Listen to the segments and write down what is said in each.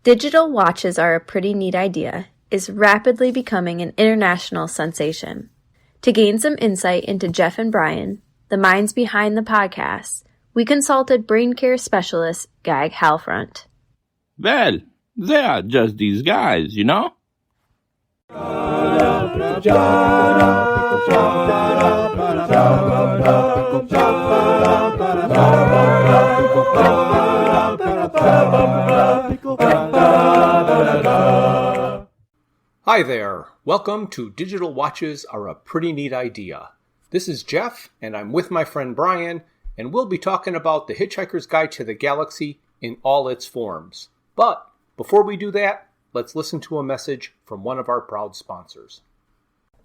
Digital watches are a pretty neat idea is rapidly becoming an international sensation. To gain some insight into Jeff and Bryan, the minds behind the podcast, we consulted brain care specialist Gag Halfront. Well, they are just these guys, you know? Hi there. Welcome to Digital Watches Are a Pretty Neat Idea. This is Jeff, and I'm with my friend Bryan, and we'll be talking about the Hitchhiker's Guide to the Galaxy in all its forms. But before we do that, let's listen to a message from one of our proud sponsors.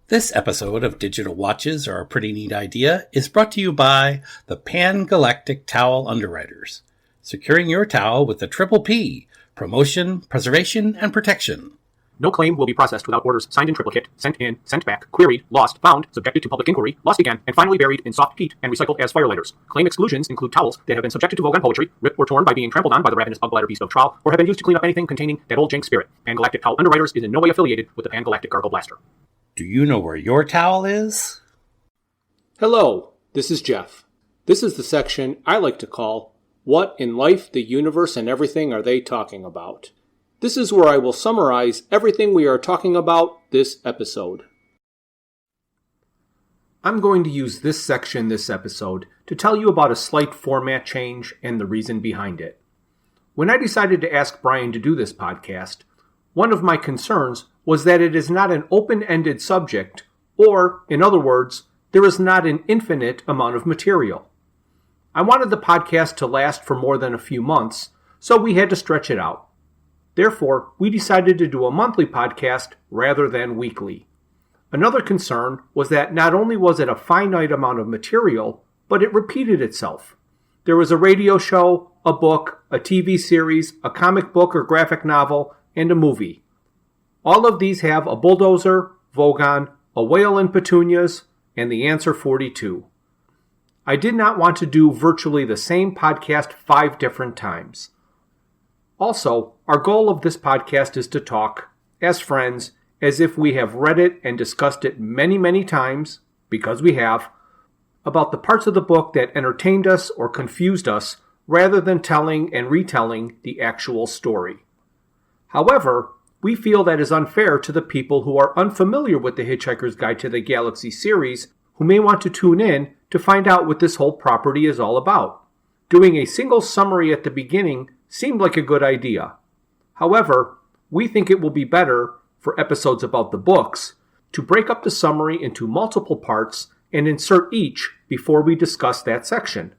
This episode of Digital Watches Are a Pretty Neat Idea is brought to you by the Pan-Galactic Towel Underwriters, securing your towel with the Triple P, promotion, preservation, and protection. No claim will be processed without orders signed in triplicate, sent in, sent back, queried, lost, found, subjected to public inquiry, lost again, and finally buried in soft peat and recycled as firelighters. Claim exclusions include towels that have been subjected to Vogue on poetry, ripped or torn by being trampled on by the ravenous bug bladder beast of Troll, or have been used to clean up anything containing that old jank spirit. Pan-Galactic Towel Underwriters is in no way affiliated with the Pan-Galactic Gargle Blaster. Do you know where your towel is? Hello, this is Jeff. This is the section I like to call, What in Life, the Universe, and Everything Are They Talking About? This is where I will summarize everything we are talking about this episode. I'm going to use this section this episode to tell you about a slight format change and the reason behind it. When I decided to ask Bryan to do this podcast, one of my concerns was that it is not an open-ended subject, or, in other words, there is not an infinite amount of material. I wanted the podcast to last for more than a few months, so we had to stretch it out. Therefore, we decided to do a monthly podcast rather than weekly. Another concern was that not only was it a finite amount of material, but it repeated itself. There was a radio show, a book, a TV series, a comic book or graphic novel, and a movie. All of these have a bulldozer, Vogon, a whale in petunias, and the answer 42. I did not want to do virtually the same podcast 5 different times. Also, our goal of this podcast is to talk, as friends, as if we have read it and discussed it many, many times, because we have, about the parts of the book that entertained us or confused us, rather than telling and retelling the actual story. However, we feel that is unfair to the people who are unfamiliar with the Hitchhiker's Guide to the Galaxy series, who may want to tune in to find out what this whole property is all about. Doing a single summary at the beginning seemed like a good idea. However, we think it will be better, for episodes about the books, to break up the summary into multiple parts and insert each before we discuss that section.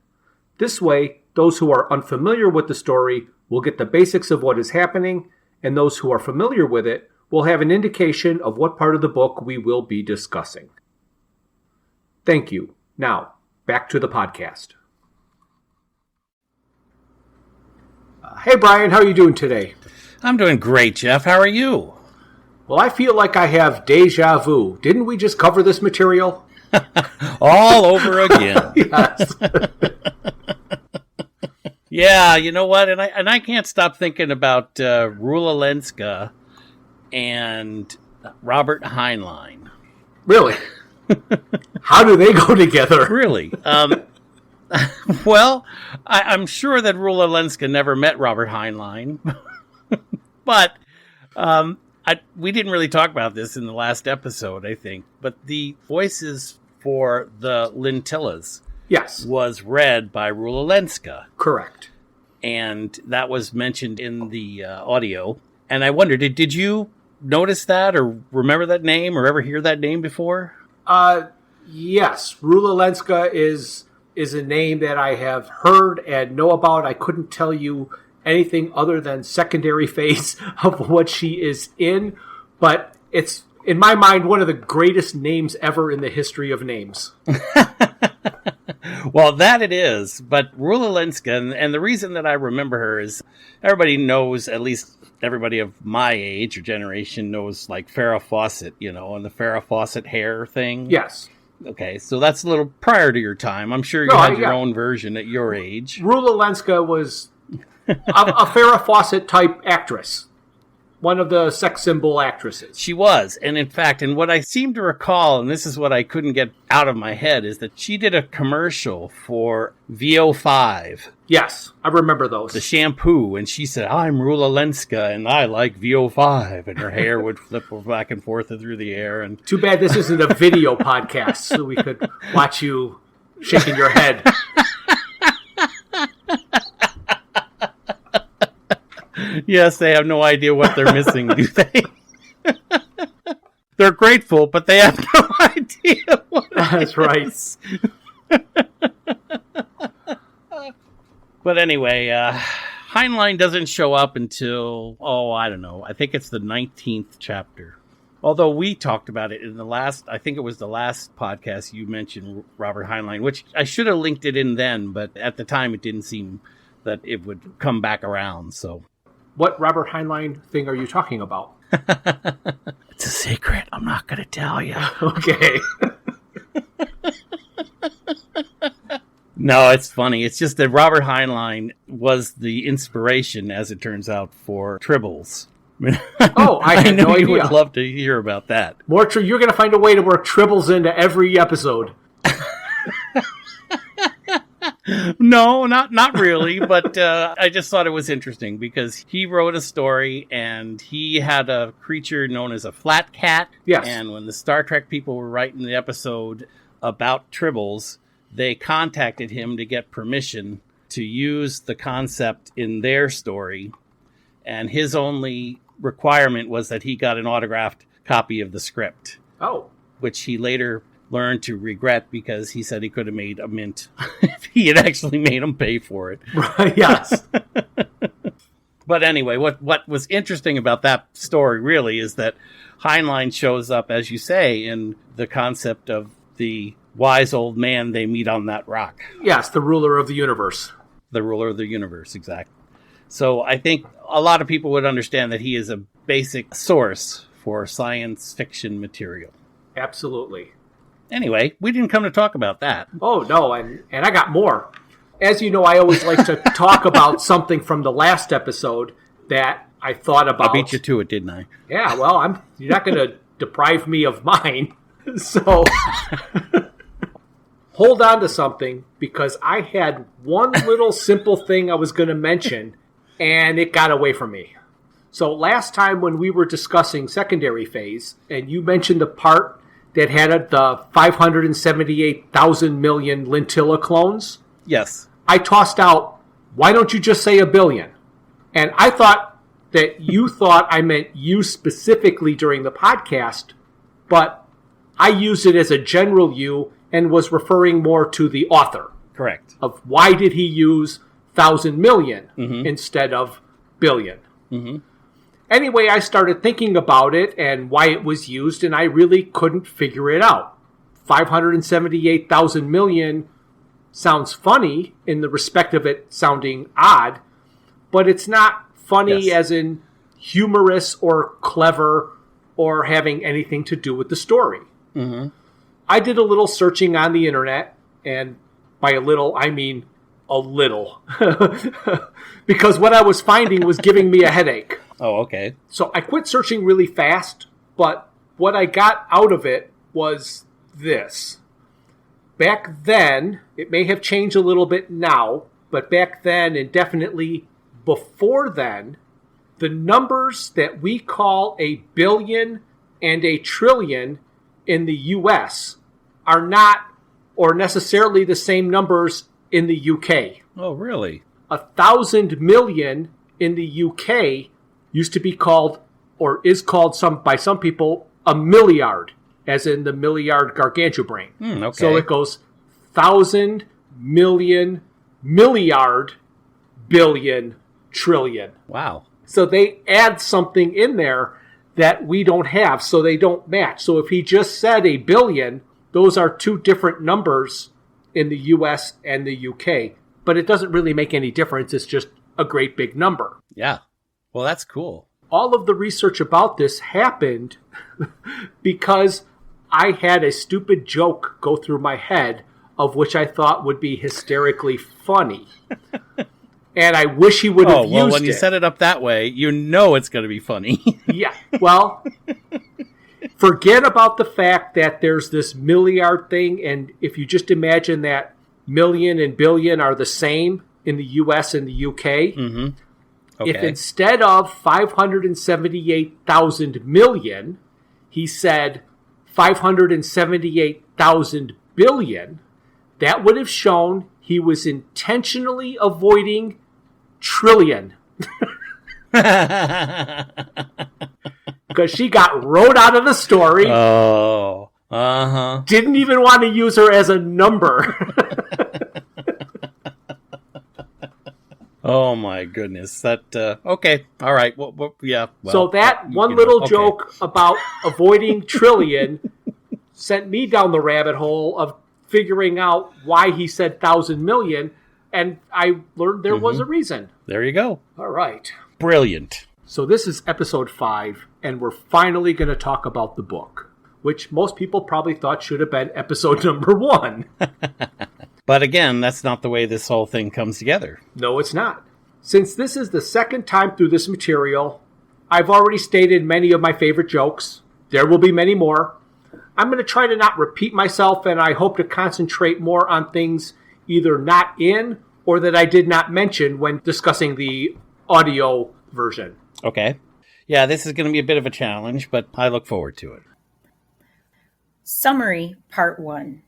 This way, those who are unfamiliar with the story will get the basics of what is happening, and those who are familiar with it will have an indication of what part of the book we will be discussing. Thank you. Now, back to the podcast. Hey, Bryan, how are you doing today? I'm doing great, Jeff. How are you? Well, I feel like I have deja vu. Didn't we just cover this material? All over again. Yes. Yeah, you know what? And I can't stop thinking about Rula Lenska and Robert Heinlein. Really? How do they go together? Really? Well, I'm sure that Rula Lenska never met Robert Heinlein, but we didn't really talk about this in the last episode, I think. But the voices for the Lintillas, yes, was read by Rula Lenska. Correct. And that was mentioned in the audio. And I wondered, did you notice that or remember that name or ever hear that name before? Yes. Rula Lenska is a name that I have heard and know about. I couldn't tell you anything other than secondary phase of what she is in, but it's, in my mind, one of the greatest names ever in the history of names. Well, that it is, but Rula Lenska, and the reason that I remember her is everybody knows, at least everybody of my age or generation knows, like Farrah Fawcett, and the Farrah Fawcett hair thing. Yes. Okay, so that's a little prior to your time. I'm sure you had your own version at your age. Rula Lenska was a Farrah Fawcett type actress. one of the sex symbol actresses. She was. And in fact, and what I seem to recall, and this is what I couldn't get out of my head, is that she did a commercial for VO5. Yes, I remember those. The shampoo. And she said, I'm Rula Lenska and I like VO5. And her hair would flip back and forth through the air. And too bad this isn't a video podcast so we could watch you shaking your head. Yes, they have no idea what they're missing, do they? They're grateful, but they have no idea what That's right. But anyway, Heinlein doesn't show up until, I don't know. I think it's the 19th chapter. Although we talked about it in the last, I think it was the last podcast you mentioned Robert Heinlein, which I should have linked it in then, but at the time it didn't seem that it would come back around, so... What Robert Heinlein thing are you talking about? It's a secret. I'm not going to tell you. Okay. No, it's funny. It's just that Robert Heinlein was the inspiration, as it turns out, for Tribbles. Oh, I had no idea. You would love to hear about that. More true. You're going to find a way to work Tribbles into every episode. No, not really, but I just thought it was interesting because he wrote a story and he had a creature known as a flat cat. Yes. And when the Star Trek people were writing the episode about Tribbles, they contacted him to get permission to use the concept in their story. And his only requirement was that he got an autographed copy of the script. Oh. Which he later learned to regret because he said he could have made a mint if he had actually made him pay for it. Right, yes. But anyway, what was interesting about that story really is that Heinlein shows up, as you say, in the concept of the wise old man they meet on that rock. Yes, the ruler of the universe. The ruler of the universe, exactly. So I think a lot of people would understand that he is a basic source for science fiction material. Absolutely. Anyway, we didn't come to talk about that. Oh, no, and I got more. As you know, I always like to talk about something from the last episode that I thought about. I beat you to it, didn't I? Yeah, well, you're not going to deprive me of mine. So hold on to something, because I had one little simple thing I was going to mention, and it got away from me. So last time when we were discussing secondary phase, and you mentioned the part that had the 578,000 million Lintilla clones. Yes. I tossed out, why don't you just say a billion? And I thought that you thought I meant you specifically during the podcast, but I used it as a general you and was referring more to the author. Correct. Of why did he use 1,000 million instead of billion? Mm-hmm. Anyway, I started thinking about it and why it was used, and I really couldn't figure it out. 578,000 million sounds funny in the respect of it sounding odd, but it's not funny as in humorous or clever or having anything to do with the story. Mm-hmm. I did a little searching on the internet, and by a little, I mean a little, because what I was finding was giving me a headache. Oh, okay. So I quit searching really fast, but what I got out of it was this. Back then, it may have changed a little bit now, but back then, and definitely before then, the numbers that we call a billion and a trillion in the U.S. are not or necessarily the same numbers in the UK. Oh, really? 1,000 million in the UK used to be called, or is called by some people, a milliard, as in the milliard gargantubrain. Okay. So it goes 1,000 million, milliard, billion, trillion. Wow. So they add something in there that we don't have, so they don't match. So if he just said a billion, those are two different numbers in the US and the UK. But it doesn't really make any difference. It's just a great big number. Yeah. Well, that's cool. All of the research about this happened because I had a stupid joke go through my head of which I thought would be hysterically funny. And I wish he would have used it. Oh, well, when you set it up that way, you know it's going to be funny. Yeah, well, forget about the fact that there's this milliard thing, and if you just imagine that million and billion are the same in the U.S. and the UK, Okay. if instead of 578,000 million, he said 578,000 billion, that would have shown he was intentionally avoiding trillion. Because she got wrote out of the story. Oh, uh-huh. Didn't even want to use her as a number. Oh, my goodness. That, okay. All right. Well, yeah. Well, so that one little joke about avoiding trillion sent me down the rabbit hole of figuring out why he said 1,000 million, and I learned there was a reason. There you go. All right. Brilliant. So this is episode 5, and we're finally going to talk about the book, which most people probably thought should have been episode number 1. But again, that's not the way this whole thing comes together. No, it's not. Since this is the second time through this material, I've already stated many of my favorite jokes. There will be many more. I'm going to try to not repeat myself, and I hope to concentrate more on things either not in or that I did not mention when discussing the audio version. Okay. Yeah, this is going to be a bit of a challenge, but I look forward to it. Summary, Part 1.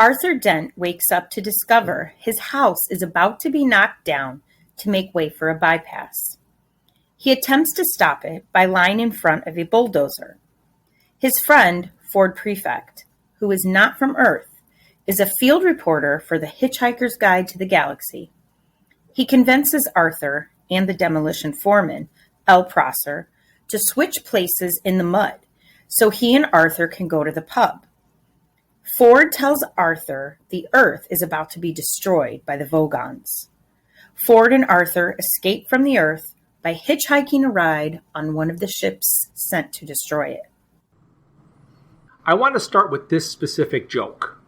Arthur Dent wakes up to discover his house is about to be knocked down to make way for a bypass. He attempts to stop it by lying in front of a bulldozer. His friend, Ford Prefect, who is not from Earth, is a field reporter for the Hitchhiker's Guide to the Galaxy. He convinces Arthur and the demolition foreman, L. Prosser, to switch places in the mud so he and Arthur can go to the pub. Ford tells Arthur the Earth is about to be destroyed by the Vogons. Ford and Arthur escape from the Earth by hitchhiking a ride on one of the ships sent to destroy it. I want to start with this specific joke.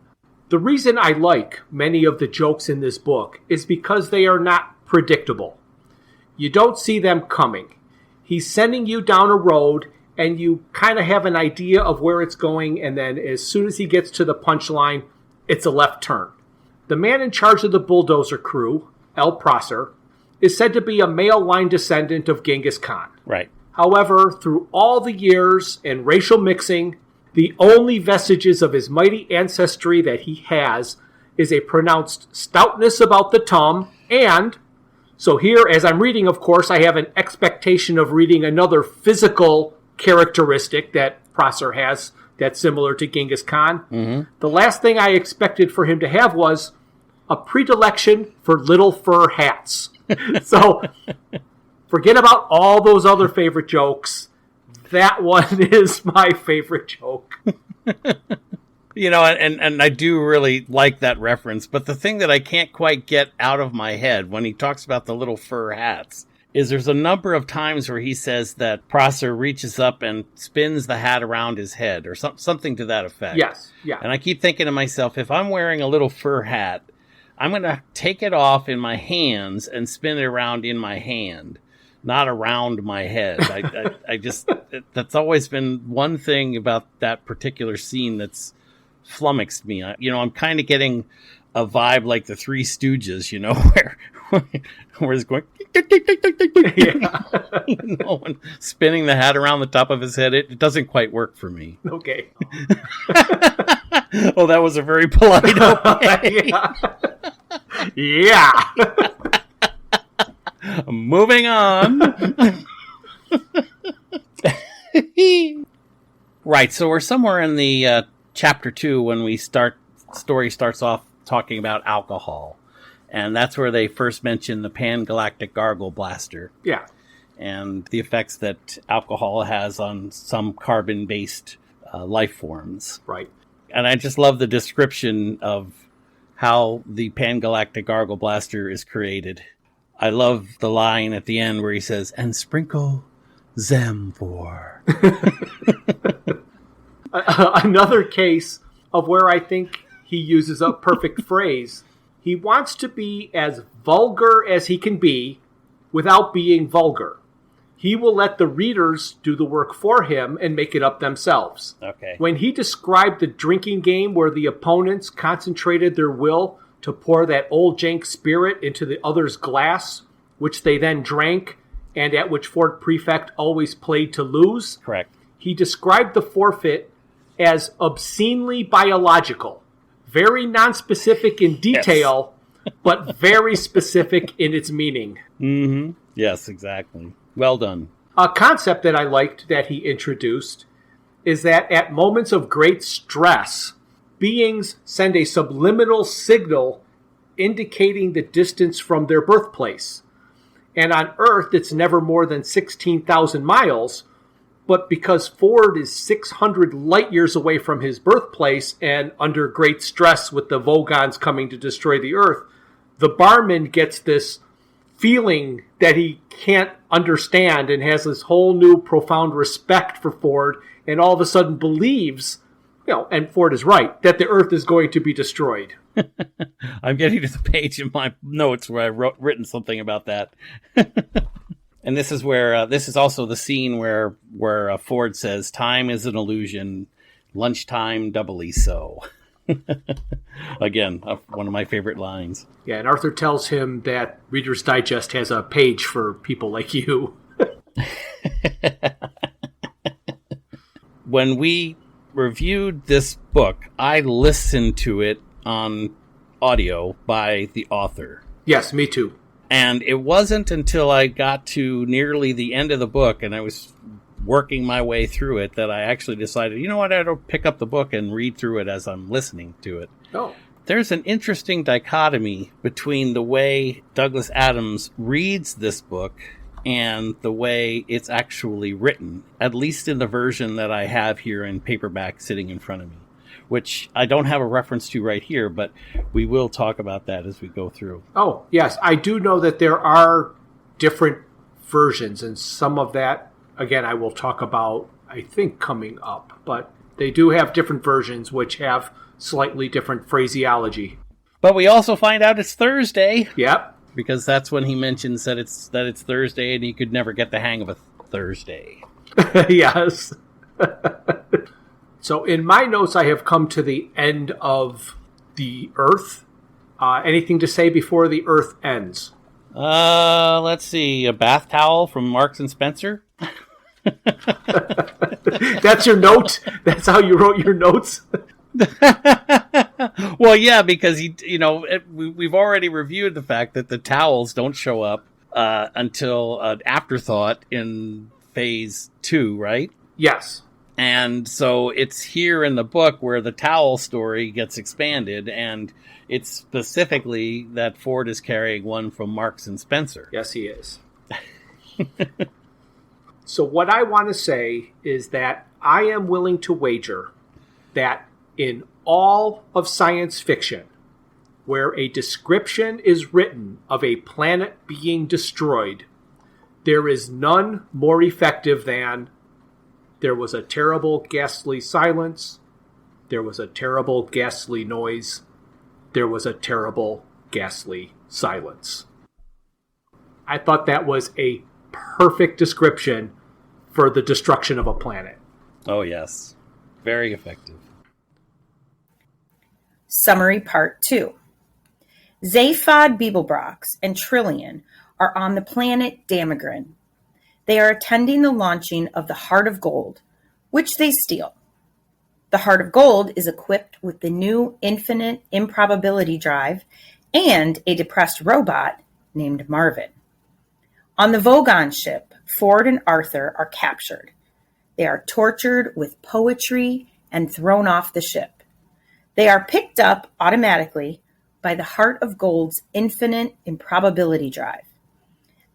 The reason I like many of the jokes in this book is because they are not predictable. You don't see them coming. He's sending you down a road, and you kind of have an idea of where it's going, and then as soon as he gets to the punchline, it's a left turn. The man in charge of the bulldozer crew, L. Prosser, is said to be a male line descendant of Genghis Khan. Right. However, through all the years and racial mixing, the only vestiges of his mighty ancestry that he has is a pronounced stoutness about the tongue, and so here, as I'm reading, of course, I have an expectation of reading another physical characteristic that Prosser has that's similar to Genghis Khan. Mm-hmm. The last thing I expected for him to have was a predilection for little fur hats. So forget about all those other favorite jokes. That one is my favorite joke. You know, and I do really like that reference, but the thing that I can't quite get out of my head when he talks about the little fur hats is there's a number of times where he says that Prosser reaches up and spins the hat around his head or something to that effect. Yes, yeah. And I keep thinking to myself, if I'm wearing a little fur hat, I'm going to take it off in my hands and spin it around in my hand, not around my head. I just, that's always been one thing about that particular scene that's flummoxed me. I'm kind of getting a vibe like the Three Stooges, where it's going, and spinning the hat around the top of his head. It doesn't quite work for me. Okay. Oh, that was a very polite okay. Yeah. Moving on. Right, so we're somewhere in the chapter 2 when story starts off talking about alcohol. And that's where they first mention the pan-galactic gargle blaster. Yeah. And the effects that alcohol has on some carbon-based life forms. Right. And I just love the description of how the pan-galactic gargle blaster is created. I love the line at the end where he says, "And sprinkle Zamfor." Another case of where I think he uses a perfect phrase. He wants to be as vulgar as he can be without being vulgar. He will let the readers do the work for him and make it up themselves. Okay. When he described the drinking game where the opponents concentrated their will to pour that old jank spirit into the other's glass, which they then drank, and at which Ford Prefect always played to lose, Correct. he described the forfeit as obscenely biological. Very nonspecific in detail, but very specific in its meaning. Mm-hmm. Yes, exactly. Well done. A concept that I liked that he introduced is that at moments of great stress, beings send a subliminal signal indicating the distance from their birthplace. And on Earth, it's never more than 16,000 miles. But because Ford is 600 light years away from his birthplace and under great stress with the Vogons coming to destroy the Earth, the barman gets this feeling that he can't understand and has this whole new profound respect for Ford and all of a sudden believes, and Ford is right, that the Earth is going to be destroyed. I'm getting to the page in my notes where I've written something about that. And this is where this is also the scene where Ford says, "Time is an illusion, lunchtime doubly so." Again, one of my favorite lines. Yeah, and Arthur tells him that Reader's Digest has a page for people like you. When we reviewed this book, I listened to it on audio by the author. Yes, me too. And it wasn't until I got to nearly the end of the book and I was working my way through it that I actually decided, you know what, I'll pick up the book and read through it as I'm listening to it. Oh. There's an interesting dichotomy between the way Douglas Adams reads this book and the way it's actually written, at least in the version that I have here in paperback sitting in front of me, which I don't have a reference to right here, but we will talk about that as we go through. Oh, yes. I do know that there are different versions, and some of that, again, I will talk about, I think, coming up. But they do have different versions which have slightly different phraseology. But we also find out it's Thursday. Yep. Because that's when he mentions that it's Thursday and he could never get the hang of a Thursday. Yes. So in my notes, I have come to the end of the Earth. Anything to say before the Earth ends? Let's see. A bath towel from Marks and Spencer. That's your note? That's how you wrote your notes? Well, yeah, because we've already reviewed the fact that the towels don't show up until an afterthought in phase 2, right? Yes. And so it's here in the book where the towel story gets expanded, and it's specifically that Ford is carrying one from Marks and Spencer. Yes, he is. So what I want to say is that I am willing to wager that in all of science fiction, where a description is written of a planet being destroyed, there is none more effective than there was a terrible, ghastly silence, there was a terrible, ghastly noise, there was a terrible, ghastly silence. I thought that was a perfect description for the destruction of a planet. Oh, yes. Very effective. Summary Part 2. Zaphod, Beeblebrox, and Trillian are on the planet Damagran. They are attending the launching of the Heart of Gold, which they steal. The Heart of Gold is equipped with the new infinite improbability drive and a depressed robot named Marvin. On the Vogon ship, Ford and Arthur are captured. They are tortured with poetry and thrown off the ship. They are picked up automatically by the Heart of Gold's infinite improbability drive.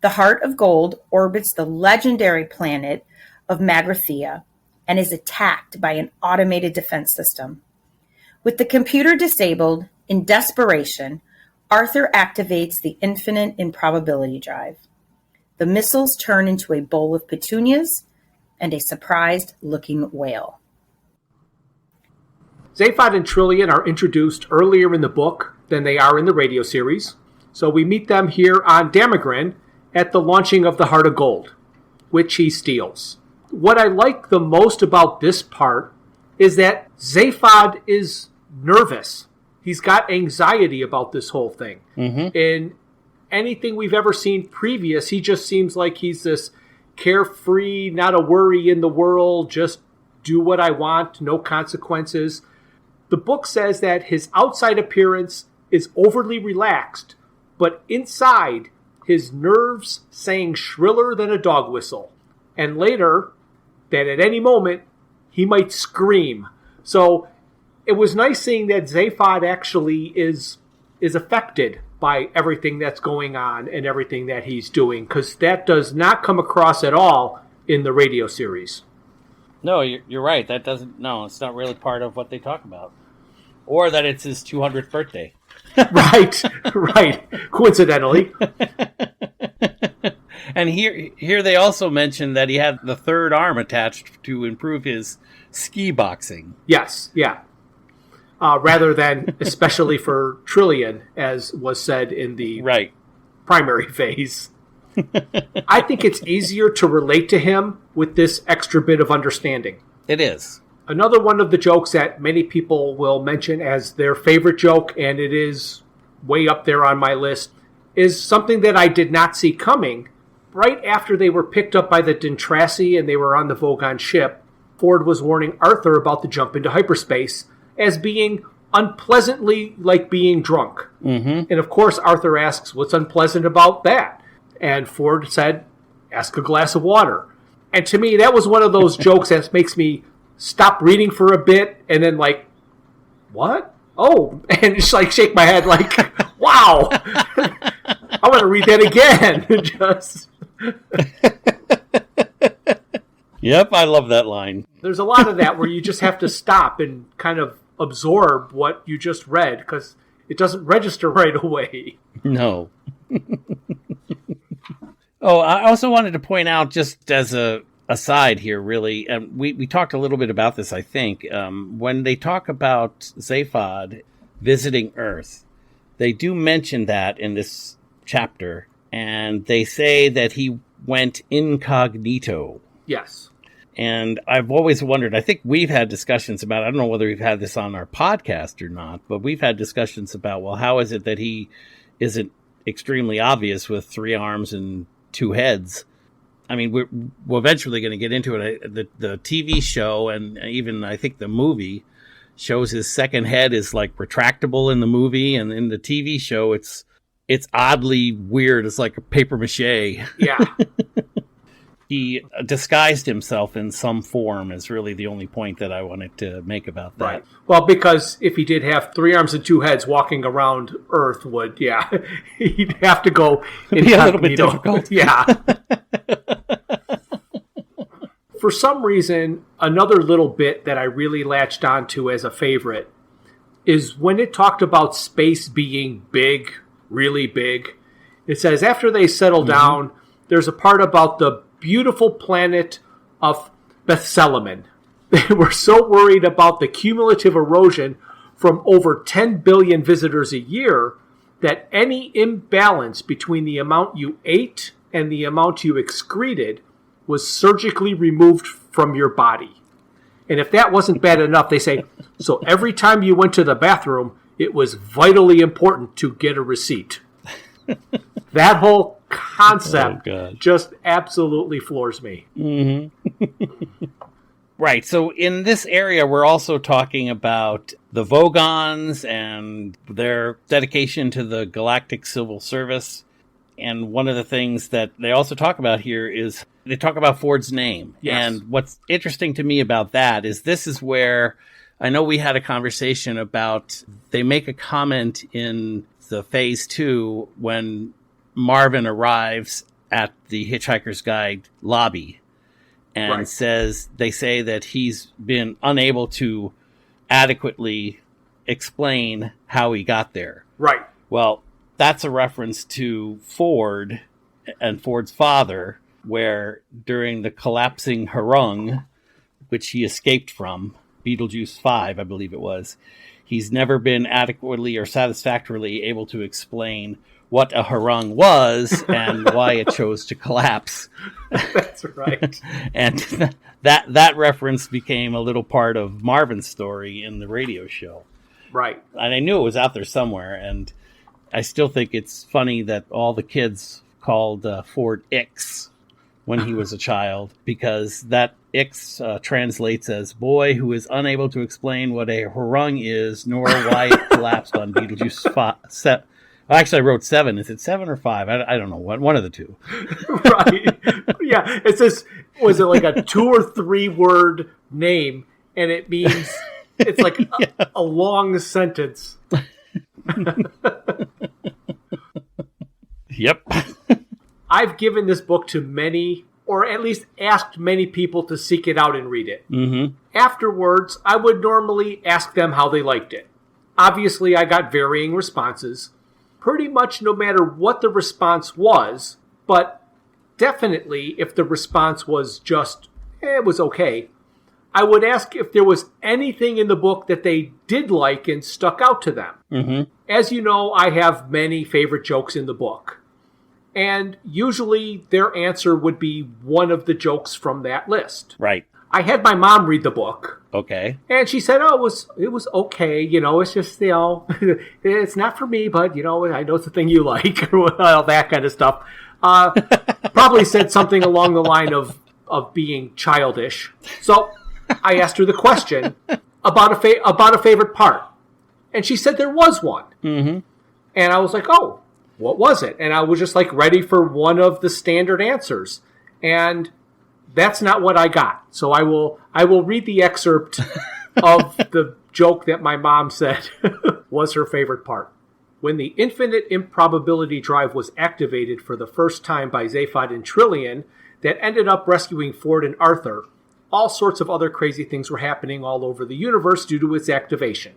The Heart of Gold orbits the legendary planet of Magrathea and is attacked by an automated defense system. With the computer disabled, in desperation, Arthur activates the infinite improbability drive. The missiles turn into a bowl of petunias and a surprised-looking whale. Zaphod and Trillian are introduced earlier in the book than they are in the radio series. So we meet them here on Damagran at the launching of the Heart of Gold, which he steals. What I like the most about this part is that Zaphod is nervous. He's got anxiety about this whole thing. Mm-hmm. In anything we've ever seen previous, he just seems like he's this carefree, not a worry in the world, just do what I want, no consequences. The book says that his outside appearance is overly relaxed, but inside, his nerves sang shriller than a dog whistle. And later, that at any moment, he might scream. So it was nice seeing that Zaphod actually is affected by everything that's going on and everything that he's doing, because that does not come across at all in the radio series. No, you're right. That doesn't. No, it's not really part of what they talk about, or that it's his 200th birthday. Right. Coincidentally. And here they also mentioned that he had the third arm attached to improve his ski boxing. Yes, yeah. Rather than especially for Trillian, as was said in the primary phase. I think it's easier to relate to him with this extra bit of understanding. It is. Another one of the jokes that many people will mention as their favorite joke, and it is way up there on my list, is something that I did not see coming. Right after they were picked up by the Dintrassi and they were on the Vogon ship, Ford was warning Arthur about the jump into hyperspace as being unpleasantly like being drunk. Mm-hmm. And of course, Arthur asks, what's unpleasant about that? And Ford said, ask a glass of water. And to me, that was one of those jokes that makes me stop reading for a bit and then like, what? Oh, and just like shake my head like, wow, I want to read that again. Just. Yep, I love that line. There's a lot of that where you just have to stop and kind of absorb what you just read because it doesn't register right away. No. Oh, I also wanted to point out, just as a aside here, really, and we talked a little bit about this, I think, when they talk about Zaphod visiting Earth, they do mention that in this chapter, and they say that he went incognito. Yes. And I've always wondered, I think we've had discussions about, I don't know whether we've had this on our podcast or not, but we've had discussions about, well, how is it that he isn't extremely obvious with 3 arms and 2 heads? I mean, we're eventually going to get into it. The TV show and even I think the movie shows his second head is like retractable in the movie, and in the TV show it's oddly weird. It's like a paper mache. Yeah. He disguised himself in some form is really the only point that I wanted to make about that. Right. Well, because if he did have 3 arms and 2 heads walking around Earth he'd have to go It'd be a little bit difficult. Yeah. For some reason, another little bit that I really latched onto as a favorite is when it talked about space being big, really big. It says after they settle down, there's a part about the beautiful planet of Bethsalaman. They were so worried about the cumulative erosion from over 10 billion visitors a year that any imbalance between the amount you ate and the amount you excreted was surgically removed from your body. And if that wasn't bad enough, they say, so every time you went to the bathroom, it was vitally important to get a receipt. That whole concept just absolutely floors me. Mm-hmm. Right. So in this area, we're also talking about the Vogons and their dedication to the Galactic Civil Service. And one of the things that they also talk about here is they talk about Ford's name. Yes. And what's interesting to me about that is this is where I know we had a conversation about, they make a comment in the phase 2 when Marvin arrives at the Hitchhiker's Guide lobby and they say that he's been unable to adequately explain how he got there. Right. Well, that's a reference to Ford and Ford's father, where during the collapsing Harung, which he escaped from, Beetlejuice 5, I believe it was, he's never been adequately or satisfactorily able to explain what a harung was and why it chose to collapse. That's right. And that reference became a little part of Marvin's story in the radio show. Right. And I knew it was out there somewhere, and I still think it's funny that all the kids called Ford Ix when he was a child, because that Ix translates as boy who is unable to explain what a harung is, nor why it collapsed on Beetlejuice Actually, I wrote 7. Is it 7 or 5? I don't know. One of the two. Right. Yeah. It says, was it like a 2 or 3 word name? And it means it's like a long sentence. Yep. I've given this book to many, or at least asked many people to seek it out and read it. Mm-hmm. Afterwards, I would normally ask them how they liked it. Obviously, I got varying responses. Pretty much no matter what the response was, but definitely if the response was just, it was okay, I would ask if there was anything in the book that they did like and stuck out to them. Mm-hmm. As you know, I have many favorite jokes in the book. And usually their answer would be one of the jokes from that list. Right. I had my mom read the book. Okay. And she said, oh, it was okay. It's just, it's not for me, but, I know it's the thing you like, or all that kind of stuff. Probably said something along the line of being childish. So I asked her the question about a favorite part. And she said there was one. Mm-hmm. And I was like, oh, what was it? And I was just like ready for one of the standard answers. And that's not what I got. So I will read the excerpt of the joke that my mom said was her favorite part. When the infinite improbability drive was activated for the first time by Zaphod and Trillian that ended up rescuing Ford and Arthur, all sorts of other crazy things were happening all over the universe due to its activation.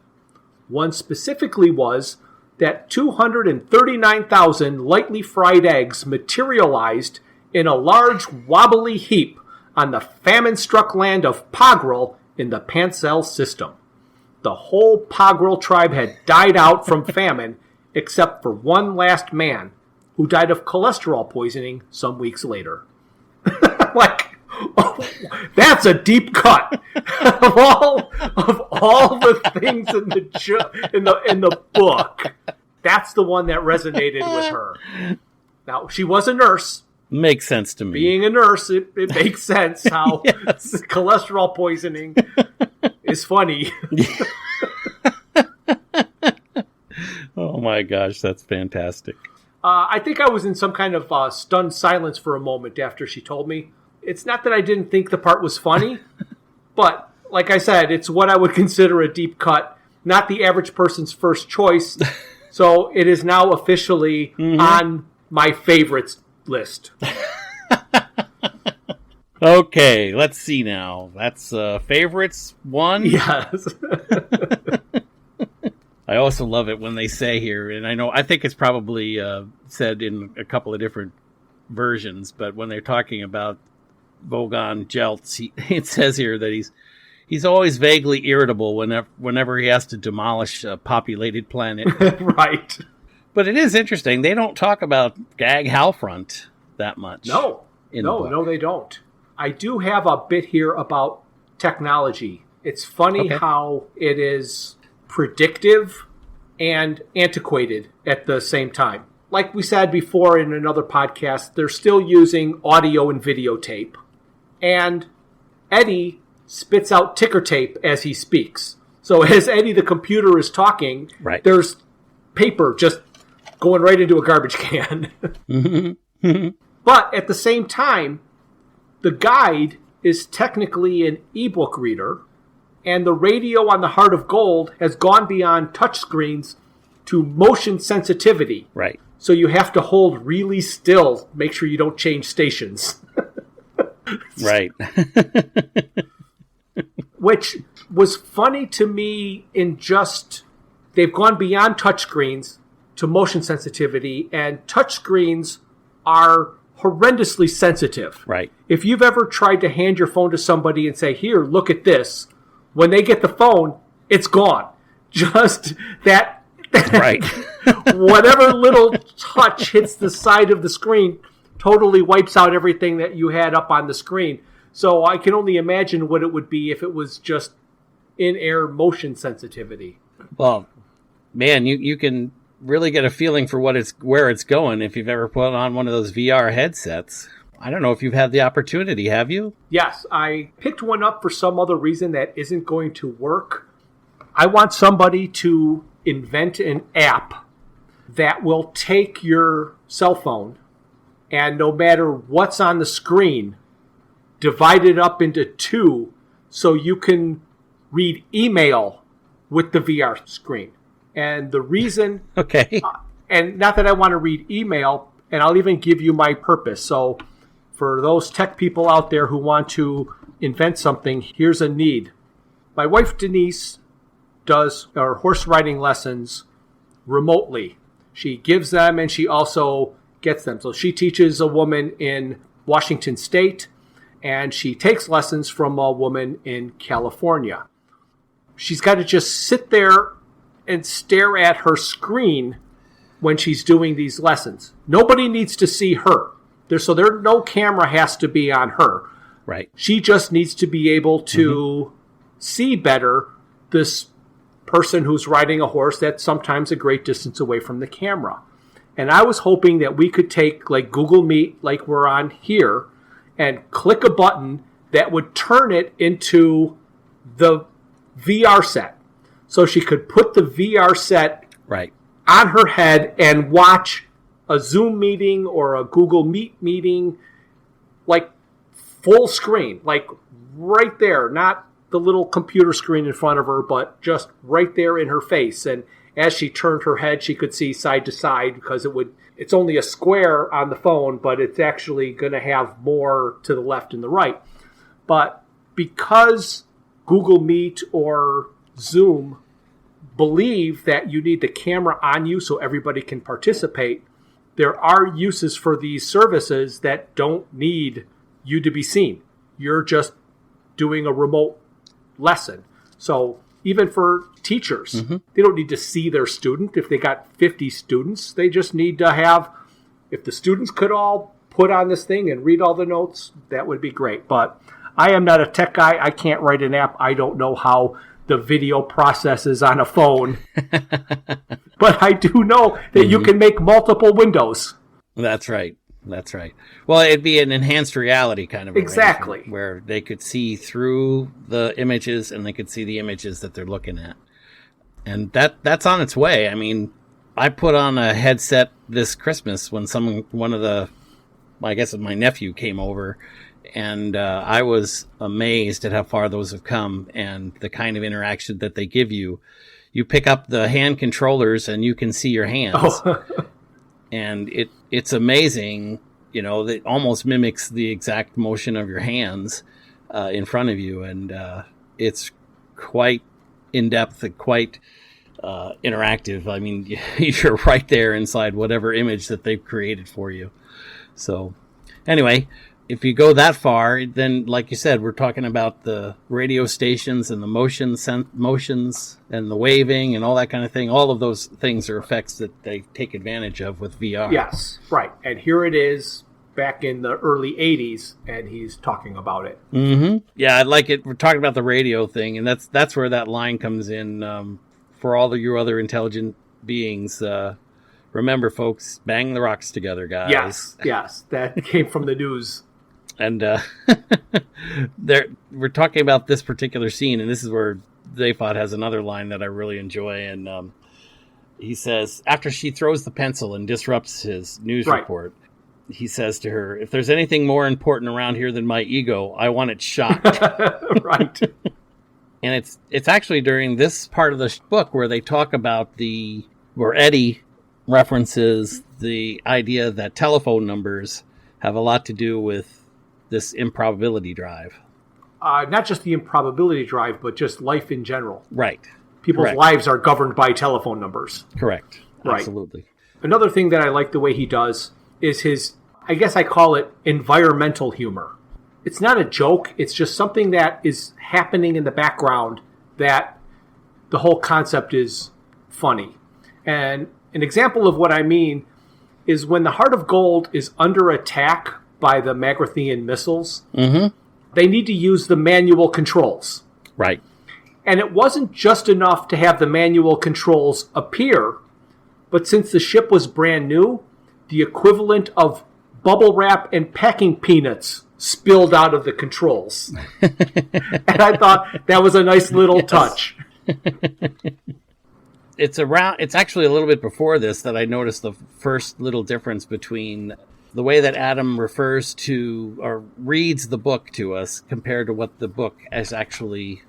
One specifically was that 239,000 lightly fried eggs materialized in a large wobbly heap on the famine-struck land of Pogrel in the Pancel system. The whole Pogrel tribe had died out from famine, except for one last man, who died of cholesterol poisoning some weeks later. That's a deep cut of all the things in the book. That's the one that resonated with her. Now, she was a nurse. Makes sense to me. Being a nurse, it makes sense how cholesterol poisoning is funny. Oh my gosh, that's fantastic. I think I was in some kind of stunned silence for a moment after she told me. It's not that I didn't think the part was funny, but like I said, it's what I would consider a deep cut, not the average person's first choice. So it is now officially on my favorites list. Okay, let's see now. That's favorites 1. Yes. I also love it when they say here, and I think it's probably said in a couple of different versions, but when they're talking about Vogon Jeltz, it says here that he's always vaguely irritable whenever he has to demolish a populated planet. Right. But it is interesting. They don't talk about Gag Halfront that much. No, they don't. I do have a bit here about technology. It's funny how it is predictive and antiquated at the same time. Like we said before in another podcast, they're still using audio and videotape. And Eddie spits out ticker tape as he speaks. So as Eddie the computer is talking, there's paper just going right into a garbage can. But at the same time, the guide is technically an ebook reader, and the radio on the Heart of Gold has gone beyond touchscreens to motion sensitivity. Right. So you have to hold really still, make sure you don't change stations. Right. Which was funny to me in just, they've gone beyond touchscreens to motion sensitivity, and touchscreens are horrendously sensitive. Right. If you've ever tried to hand your phone to somebody and say, here, look at this, when they get the phone, it's gone. just that Right. whatever little touch hits the side of the screen totally wipes out everything that you had up on the screen. So I can only imagine what it would be if it was just in-air motion sensitivity. Well, man, you can really get a feeling for where it's going if you've ever put on one of those VR headsets. I don't know if you've had the opportunity, have you? Yes, I picked one up for some other reason that isn't going to work. I want somebody to invent an app that will take your cell phone and no matter what's on the screen, divide it up into two so you can read email with the VR screen. And the reason... Okay. And not that I want to read email, and I'll even give you my purpose. So for those tech people out there who want to invent something, here's a need. My wife Denise does her horse riding lessons remotely. She gives them and she also gets them. So she teaches a woman in Washington State and she takes lessons from a woman in California. She's got to just sit there and stare at her screen when she's doing these lessons. Nobody needs to see her. No camera has to be on her. Right. She just needs to be able to see better this person who's riding a horse that's sometimes a great distance away from the camera. And I was hoping that we could take like Google Meet, like we're on here, and click a button that would turn it into the VR set. So she could put the VR set right on her head and watch a Zoom meeting or a Google Meet meeting, like full screen, like right there, not the little computer screen in front of her, but just right there in her face. And as she turned her head, she could see side to side because it's only a square on the phone, but it's actually going to have more to the left and the right. But because Google Meet or Zoom believe that you need the camera on you so everybody can participate, there are uses for these services that don't need you to be seen. You're just doing a remote lesson. So even for teachers, they don't need to see their student. If they got 50 students, they just need to have, if the students could all put on this thing and read all the notes, that would be great. But I am not a tech guy. I can't write an app. I don't know how the video processes on a phone. But I do know that you can make multiple windows. That's right. That's right. Well, it'd be an enhanced reality kind of exactly where they could see through the images and they could see the images that they're looking at. And that's on its way. I mean, I put on a headset this Christmas when I guess my nephew came over, and I was amazed at how far those have come and the kind of interaction that they give you. You pick up the hand controllers and you can see your hands. Oh. And it's amazing, that almost mimics the exact motion of your hands in front of you. And it's quite in-depth and quite interactive. I mean, you're right there inside whatever image that they've created for you. So anyway, if you go that far, then like you said, we're talking about the radio stations and the motions and the waving and all that kind of thing. All of those things are effects that they take advantage of with VR. Yes, right. And here it is back in the early 80s, and he's talking about it. Mm-hmm. Yeah, I like it. We're talking about the radio thing, and that's where that line comes in. For all of your other intelligent beings, remember, folks, bang the rocks together, guys. Yes, that came from the news. And we're talking about this particular scene, and this is where Zaphod has another line that I really enjoy. And he says, after she throws the pencil and disrupts his news report, he says to her, if there's anything more important around here than my ego, I want it shot. Right. And it's actually during this part of the book where they talk about where Eddie references the idea that telephone numbers have a lot to do with this improbability drive. Not just the improbability drive, but just life in general. Right. People's lives are governed by telephone numbers. Correct. Right. Absolutely. Another thing that I like the way he does is his, I guess I call it environmental humor. It's not a joke. It's just something that is happening in the background that the whole concept is funny. And an example of what I mean is when the Heart of Gold is under attack by the Magrathian missiles, they need to use the manual controls. Right. And it wasn't just enough to have the manual controls appear, but since the ship was brand new, the equivalent of bubble wrap and packing peanuts spilled out of the controls. And I thought that was a nice little touch. It's actually a little bit before this that I noticed the first little difference between the way that Adam refers to or reads the book to us compared to what the book is actually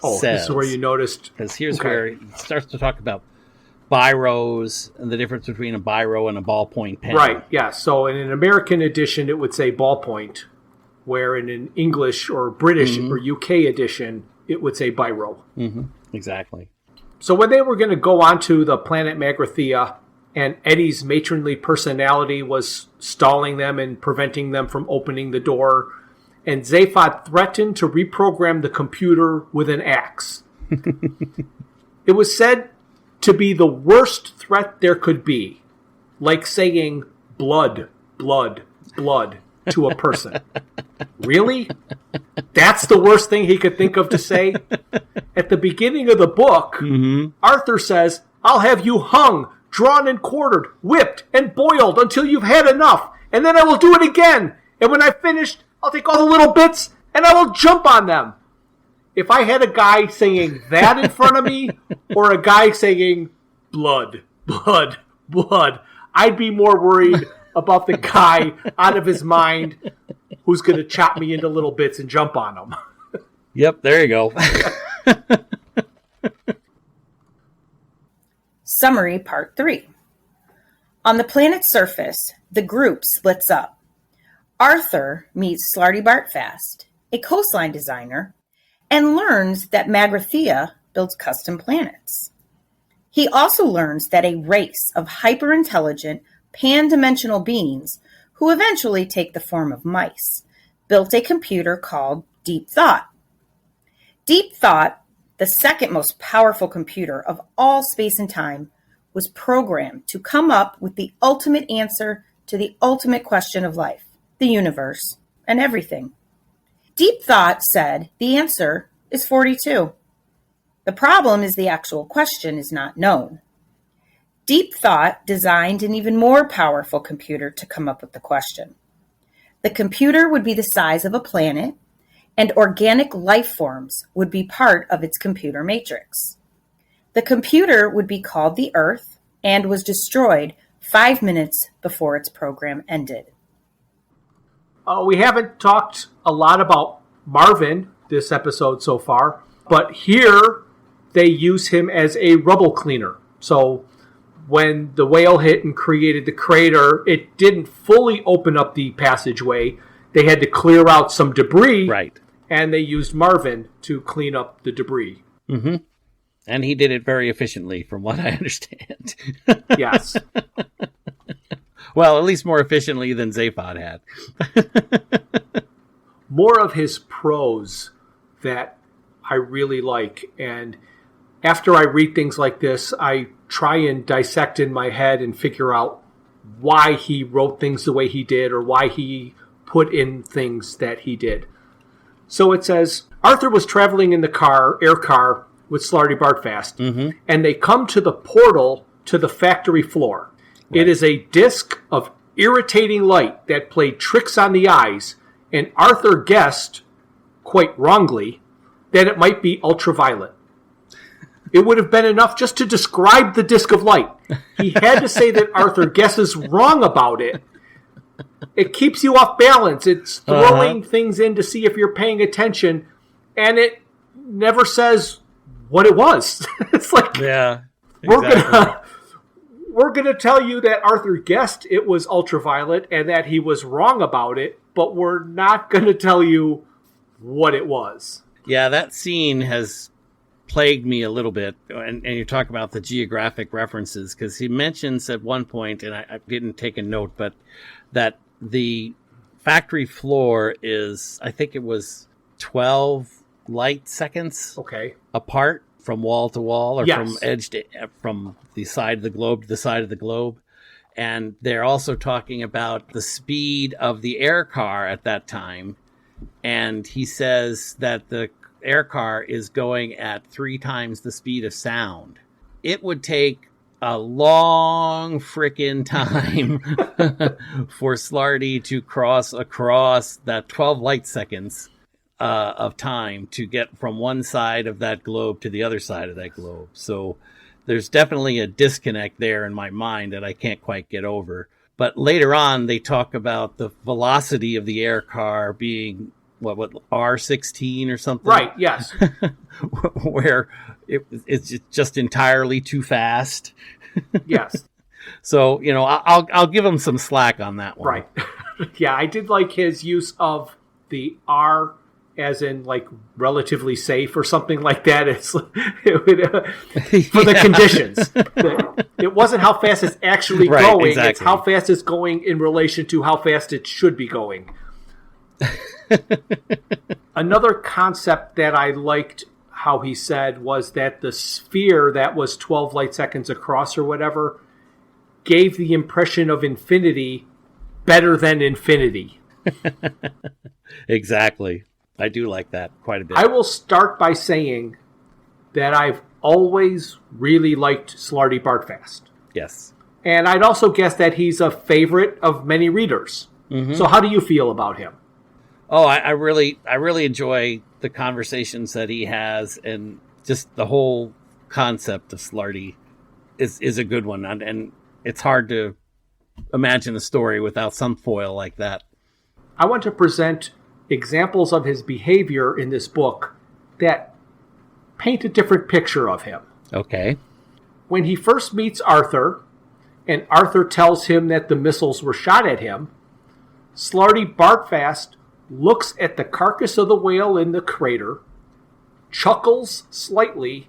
says. This is where you noticed. Because here's where he starts to talk about biros and the difference between a biro and a ballpoint pen. Right, yeah. So in an American edition, it would say ballpoint, where in an English or British or UK edition, it would say biro. Exactly. So when they were going to go onto the planet Magrathea, and Eddie's matronly personality was stalling them and preventing them from opening the door, and Zaphod threatened to reprogram the computer with an axe. It was said to be the worst threat there could be, like saying blood, blood, blood to a person. Really? That's the worst thing he could think of to say? At the beginning of the book, Arthur says, I'll have you hung, drawn and quartered, whipped and boiled until you've had enough, and then I will do it again. And when I've finished, I'll take all the little bits and I will jump on them. If I had a guy saying that in front of me, or a guy saying blood, blood, blood, I'd be more worried about the guy out of his mind who's going to chop me into little bits and jump on them. Yep, there you go. Summary Part 3. On the planet's surface, the group splits up. Arthur meets Slarty Bartfast, a coastline designer, and learns that Magrathea builds custom planets. He also learns that a race of hyper-intelligent, pan-dimensional beings, who eventually take the form of mice, built a computer called Deep Thought. Deep Thought, the second most powerful computer of all space and time, was programmed to come up with the ultimate answer to the ultimate question of life, the universe, and everything. Deep Thought said the answer is 42. The problem is the actual question is not known. Deep Thought designed an even more powerful computer to come up with the question. The computer would be the size of a planet, and organic life forms would be part of its computer matrix. The computer would be called the Earth and was destroyed 5 minutes before its program ended. We haven't talked a lot about Marvin this episode so far, but here they use him as a rubble cleaner. So when the whale hit and created the crater, it didn't fully open up the passageway. They had to clear out some debris, Right. And they used Marvin to clean up the debris. Mm-hmm. And he did it very efficiently, from what I understand. Yes. Well, at least more efficiently than Zaphod had. More of his prose that I really like. And after I read things like this, I try and dissect in my head and figure out why he wrote things the way he did or why he put in things that he did. So it says, Arthur was traveling in the air car, with Slarty Bartfast, and they come to the portal to the factory floor. Right. It is a disc of irritating light that played tricks on the eyes, and Arthur guessed, quite wrongly, that it might be ultraviolet. It would have been enough just to describe the disc of light. He had to say that Arthur guesses wrong about it. It keeps you off balance. It's throwing things in to see if you're paying attention, and it never says what it was. It's like, yeah, exactly. we're gonna tell you that Arthur guessed it was ultraviolet and that he was wrong about it, but we're not gonna tell you what it was. Yeah, that scene has plagued me a little bit, and you talk about the geographic references, because he mentions at one point, and I didn't take a note, but that the factory floor is, I think it was 12 light seconds okay. apart from wall to wall, or Yes. from edge to from the side of the globe to the side of the globe. And they're also talking about the speed of the air car at that time. And he says that the air car is going at 3 times the speed of sound. It would take a long frickin' time for Slarty to cross across that 12 light seconds of time to get from one side of that globe to the other side of that globe. So there's definitely a disconnect there in my mind that I can't quite get over. But later on, they talk about the velocity of the air car being, what R16 or something? Right, yes. Where it's just entirely too fast. Yes. So, I'll give him some slack on that one. Right. Yeah, I did like his use of the R as in like relatively safe or something like that. For the conditions. It wasn't how fast it's actually going. Exactly. It's how fast it's going in relation to how fast it should be going. Another concept that I liked how he said was that the sphere that was 12 light seconds across or whatever gave the impression of infinity better than infinity. Exactly. I do like that quite a bit. I will start by saying that I've always really liked Slarty Bartfast. Yes. And I'd also guess that he's a favorite of many readers. Mm-hmm. So how do you feel about him? Oh, I really enjoy the conversations that he has, and just the whole concept of Slarty is a good one. And it's hard to imagine a story without some foil like that. I want to present examples of his behavior in this book that paint a different picture of him. Okay. When he first meets Arthur, and Arthur tells him that the missiles were shot at him, Slarty Bartfast looks at the carcass of the whale in the crater, chuckles slightly,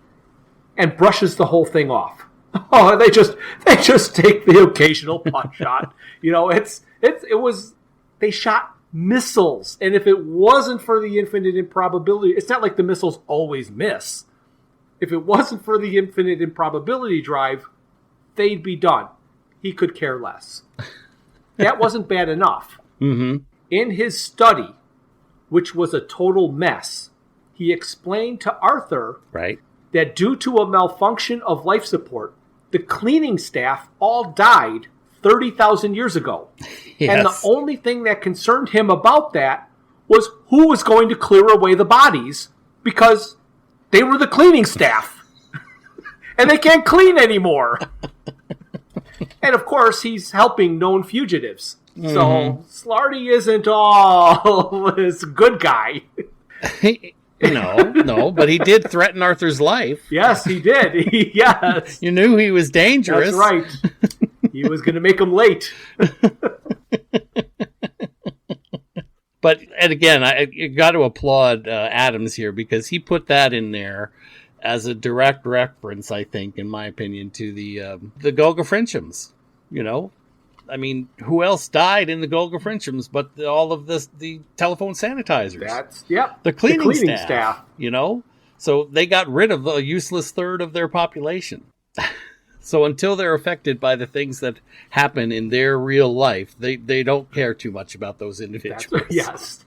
and brushes the whole thing off. Oh, they just take the occasional pot shot. They shot missiles, and if it wasn't for the infinite improbability, it's not like the missiles always miss. If it wasn't for the infinite improbability drive, they'd be done. He could care less. That wasn't bad enough. Mm-hmm. In his study, which was a total mess, he explained to Arthur that due to a malfunction of life support, the cleaning staff all died 30,000 years ago. Yes. And the only thing that concerned him about that was who was going to clear away the bodies, because they were the cleaning staff. And they can't clean anymore. And of course, he's helping known fugitives. Mm-hmm. So Slarty isn't all this good guy. No, but he did threaten Arthur's life. Yes, he did. Yes. You knew he was dangerous. That's right. He was going to make him late. And again, I got to applaud Adams here, because he put that in there as a direct reference, I think, in my opinion, to the Gulga Frenchums. I mean, who else died in the Gulga Frenchums but all of the telephone sanitizers? The cleaning staff. So they got rid of a useless third of their population. So until they're affected by the things that happen in their real life, they don't care too much about those individuals. Yes.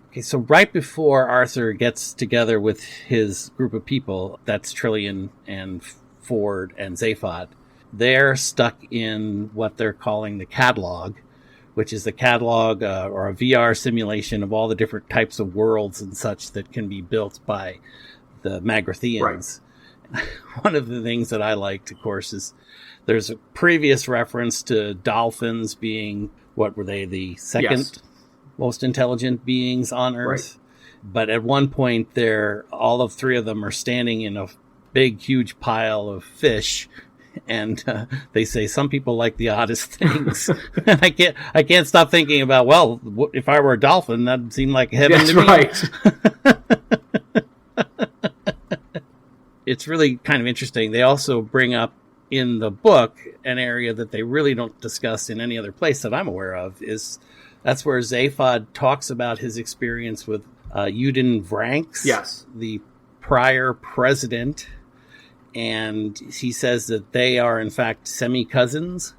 Okay, so right before Arthur gets together with his group of people, that's Trillian and Ford and Zaphod, they're stuck in what they're calling the catalog, which is the catalog or a VR simulation of all the different types of worlds and such that can be built by the Magrathians. Right. One of the things that I liked, of course, is there's a previous reference to dolphins being, what were they, the second most intelligent beings on Earth? Right. But at one point, all of 3 of them are standing in a big, huge pile of fish. And they say some people like the oddest things. And I can't stop thinking about, well, if I were a dolphin, that'd seem like heaven to me. That's right. It's really kind of interesting. They also bring up in the book an area that they really don't discuss in any other place that I'm aware of. That's where Zaphod talks about his experience with Uden Vranks, yes, the prior president and he says that they are in fact semi-cousins,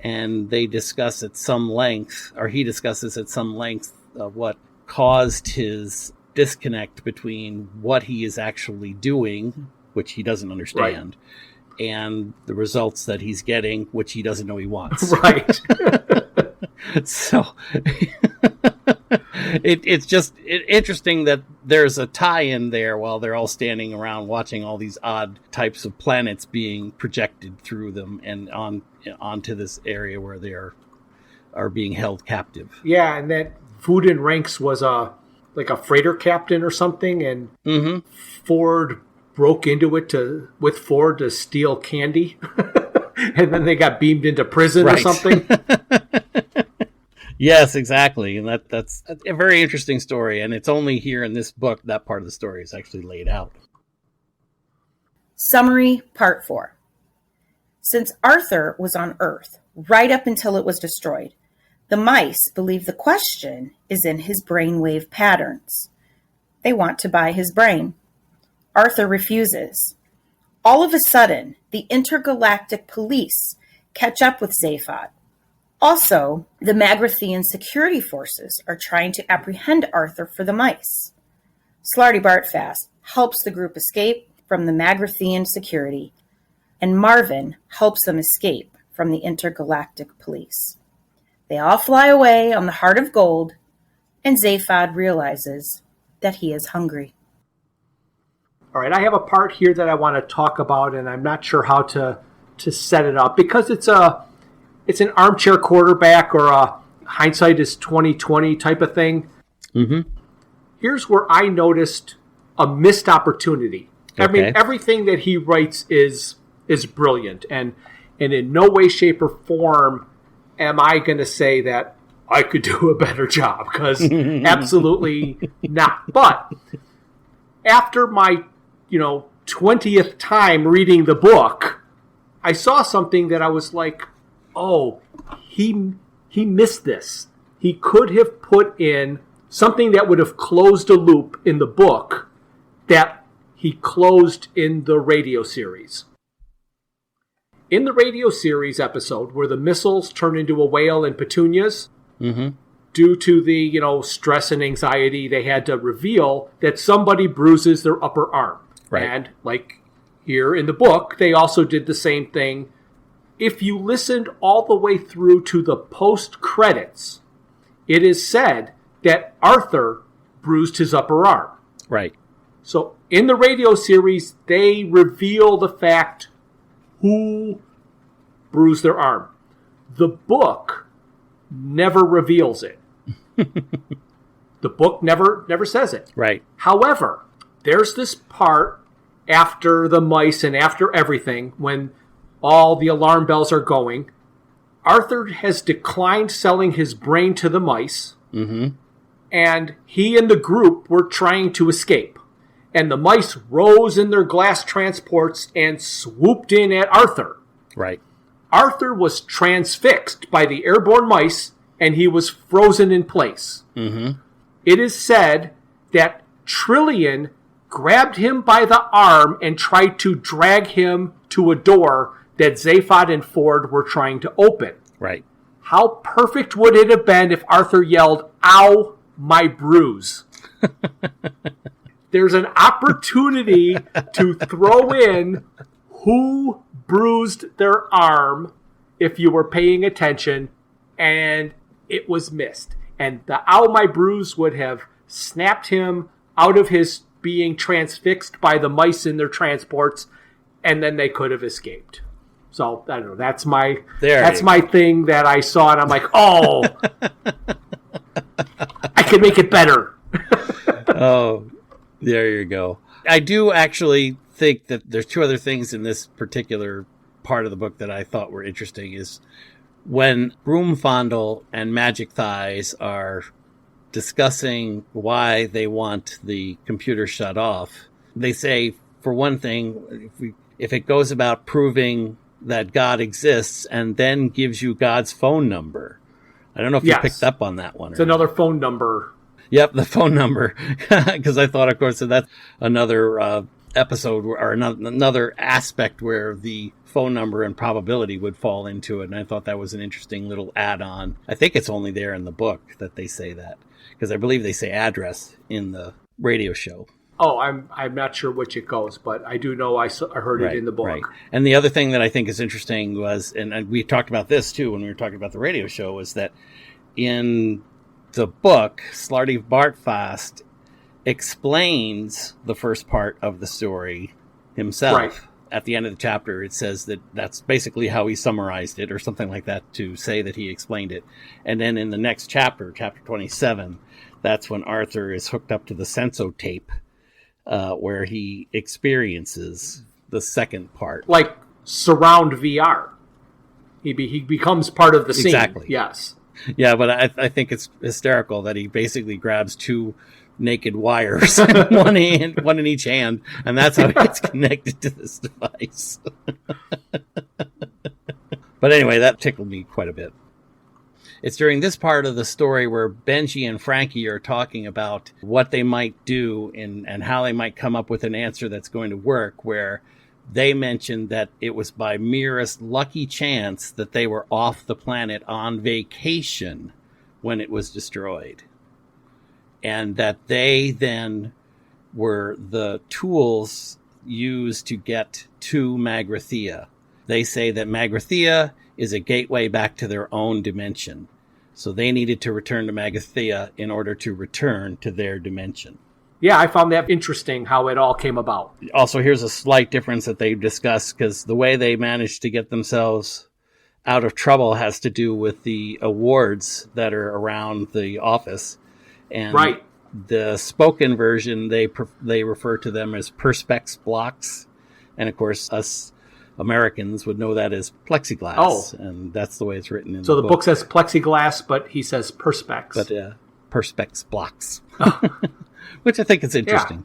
and they discuss at some length, or he discusses at some length, what caused his disconnect between what he is actually doing, which he doesn't understand, and the results that he's getting, which he doesn't know he wants. Right. So it's just interesting that there's a tie-in there while they're all standing around watching all these odd types of planets being projected through them and onto this area where they are being held captive. Yeah, and that Food and Ranks was like a freighter captain or something, and Ford broke into it with Ford to steal candy, and then they got beamed into prison or something. Yes, exactly, and that's a very interesting story, and it's only here in this book that part of the story is actually laid out. Summary, Part 4. Since Arthur was on Earth right up until it was destroyed, the mice believe the question is in his brainwave patterns. They want to buy his brain. Arthur refuses. All of a sudden, the intergalactic police catch up with Zaphod. Also, the Magrathian security forces are trying to apprehend Arthur for the mice. Slarty Bartfast helps the group escape from the Magrathian security, and Marvin helps them escape from the intergalactic police. They all fly away on the Heart of Gold, and Zaphod realizes that he is hungry. All right, I have a part here that I want to talk about, and I'm not sure how to set it up because it's an armchair quarterback or a hindsight is 2020 type of thing. Mm-hmm. Here's where I noticed a missed opportunity. Okay. I mean, everything that he writes is brilliant, and in no way, shape, or form am I going to say that I could do a better job, because absolutely not. But after my 20th time reading the book, I saw something that I was like, oh, he missed this. He could have put in something that would have closed a loop in the book that he closed in the radio series. In the radio series episode where the missiles turn into a whale and petunias, due to the stress and anxiety, they had to reveal that somebody bruises their upper arm. Right. And like here in the book, they also did the same thing. If you listened all the way through to the post-credits, it is said that Arthur bruised his upper arm. Right. So in the radio series, they reveal the fact who bruised their arm. The book never reveals it. The book never says it. Right. However, there's this part after the mice and after everything when all the alarm bells are going. Arthur has declined selling his brain to the mice, and he and the group were trying to escape. And the mice rose in their glass transports and swooped in at Arthur. Right. Arthur was transfixed by the airborne mice, and he was frozen in place. It is said that Trillian grabbed him by the arm and tried to drag him to a door that Zaphod and Ford were trying to open. Right. How perfect would it have been if Arthur yelled, "Ow, my bruise." There's an opportunity to throw in who bruised their arm if you were paying attention, and it was missed. And the "ow, my bruise" would have snapped him out of his being transfixed by the mice in their transports, and then they could have escaped. So, I don't know, that's my thing that I saw, and I'm like, oh, I can make it better. Oh, there you go. I do actually think that there's two other things in this particular part of the book that I thought were interesting is when Broomfondle and Magic Thighs are discussing why they want the computer shut off. They say, for one thing, if it goes about proving that God exists and then gives you God's phone number. I don't know if you picked up on that one. It's another phone number. Yep, the phone number. Because I thought, of course, that that's another episode or another aspect where the phone number and probability would fall into it. And I thought that was an interesting little add-on. I think it's only there in the book that they say that, because I believe they say address in the radio show. Oh, I'm not sure which it goes, but I do know I heard it in the book. Right. And the other thing that I think is interesting was, and we talked about this too when we were talking about the radio show, was that in the book, Slarty Bartfast explains the first part of the story himself. Right. At the end of the chapter, it says that that's basically how he summarized it, or something like that, to say that he explained it. And then in the next chapter, chapter 27, that's when Arthur is hooked up to the Senso tape, where he experiences the second part. Like surround VR. He becomes part of the scene. Exactly. Yes. Yeah, but I think it's hysterical that he basically grabs two naked wires, one in each hand, and that's how he gets connected to this device. But anyway, that tickled me quite a bit. It's during this part of the story where Benji and Frankie are talking about what they might do and how they might come up with an answer that's going to work, where they mentioned that it was by merest lucky chance that they were off the planet on vacation when it was destroyed. And that they then were the tools used to get to Magrathea. They say that Magrathea is a gateway back to their own dimension. So they needed to return to Magrathea in order to return to their dimension. Yeah, I found that interesting how it all came about. Also, here's a slight difference that they discuss, because the way they managed to get themselves out of trouble has to do with the awards that are around the office. And right. The spoken version, they refer to them as perspex blocks. And of course, us Americans would know that as plexiglass. Oh. And that's the way it's written in so the book. So the book says plexiglass, but he says perspex. But perspex blocks. Which I think is interesting.